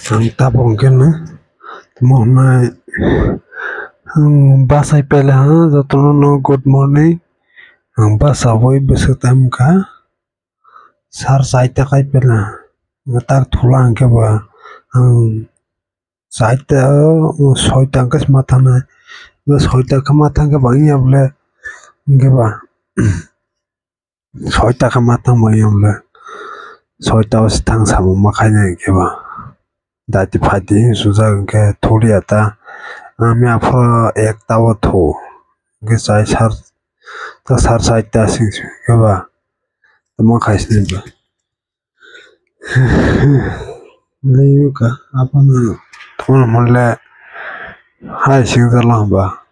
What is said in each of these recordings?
ang tabong kena mo na ang basay pala ha jotono no good morning ang basa hoi besutam ka sar saita kai pela ngatar thula angke ba ang saita soita angkas mata na soita ka mata ke bangi able angke ba soita ka mata bangi able soita os tang samu makanya angke ba dati phati suza angke tholi ata আমি afro ek tawo tho ge sai sar ta sar saita sing ke ba tamo khaisne ba leyu ka apa na thon molle hai sing da lang ba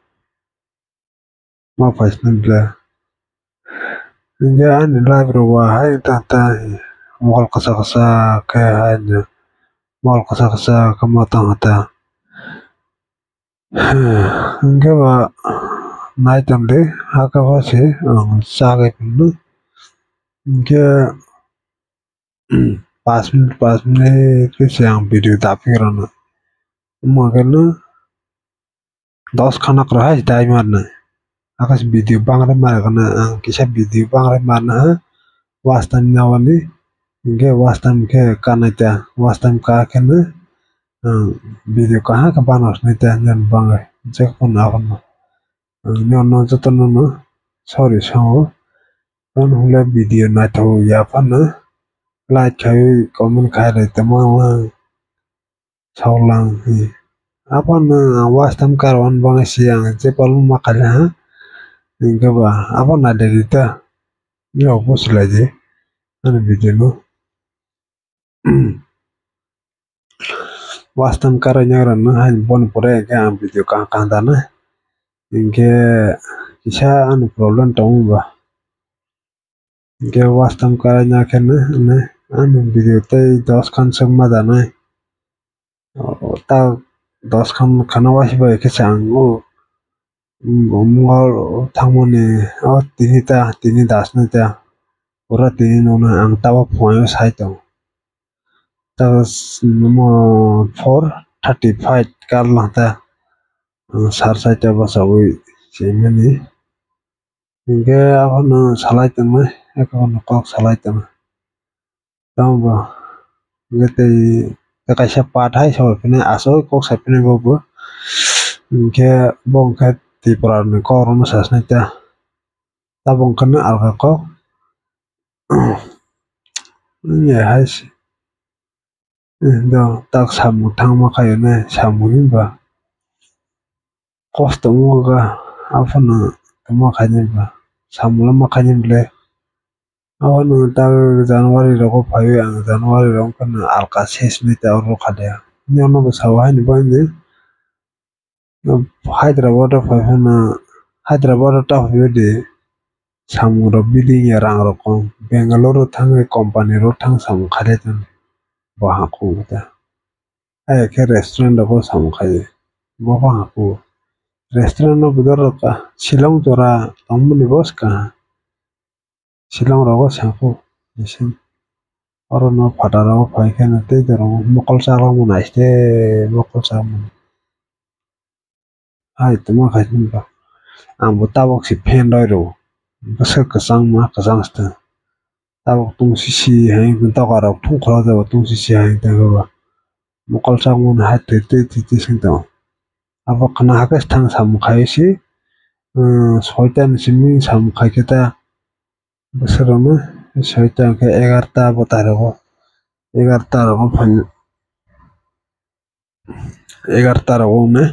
ma khaisne bla nge an live ro wa hai ta ta mol kasa kasa ke hai mol kasa kasa kamata hata nge ba night amde haka ba se sagai pinu nge 5 मिनट के siang video tapi karena makanya 10 खाना कर है टाइम मारना आकाश video bangre मार करना किसा video bangre मारना है वास्तव में वाली इनके वास्तव के करना था वास्तव का के ना video कहाँ का बना उसने था जन bangre जग पन आपन नो जो तो नो sorry सो तो हुले video ना तो या पन like खाई comment खाई रहे तमाम saulang apa na wastam karwan bang siang cepal makanya ingka ba apa na derita ya bos lagi ana bideno wastam karanya ran han bon pore ga video ka dana ingke kisah anu problem tahu ba ingke wastam karanya kena ne anu video tai 10 kan semma dana ta 10 kan khanawasi ba ke chango mongol thangmone tini dasna ta ora tini nona ang tawa phoyo saito ta mo 4:35 kar lata sar saita basawi chemani inge akono salai tama akono kok salai tama tamba ngete kaisa pathai so pene aso kok sapene bobo inge bongka ti parane korona sasna ta tabong kana alga kok ya has do tak samu thangma kayone samuni ba kosto moga afana tama khanye ba samula makanye ble awano ta january ro phayu ang january ro kana alka ses ni ta ro khade nyono ba sawai ni ba ni hyderabad phana hyderabad ta hoyo de samuro bidding ya rang rokom bengaluru thangai company ro thang sam khade tan ba haku ta ai ke restaurant ro sam khaye ba haku restaurant no bidor ka shillong tora amni bos ka shillong ro saku isin oro no phatara ro phai kana te doro mokol sa ro mun aiste mokol sa mun ai tuma khajin ba ang butabok si pen ro basa kasang ma kasang sta tabok tung si hai bunta kara thung khara da tung si hai ta ba mokol sa mun ha te sing ta aba kana hakas thang sam khai si soitan simi sam khai kita basarama soitan ke 11 ta bataro 11 ta ro phan 11 ta ro ne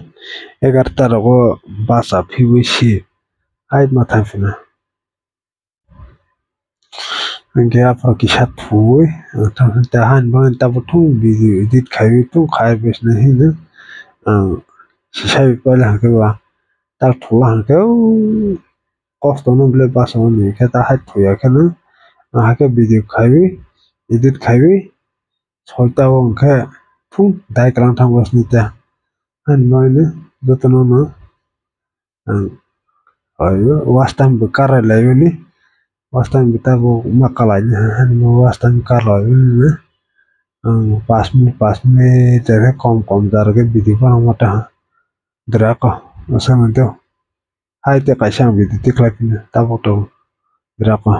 11 ta ro basa phiwisi ai ma thafina angke apro kisat phui ta han ban ta bu video edit khai tu khai bes na hi na sisai pala ke ba ta thula ke cost no ble basa ni ke ta hat thuya ke na ha ke video khai edit khai solta on ke thung dai klang thang bas ni ta han mai ne jotono no ayo wastam bekara layo ni wastam kita bu makalanya han wastam kala ni pas mi tere kom dar ke bidi pa mata drako asam itu hai te kaisang bidi tiklap ni tapo to drako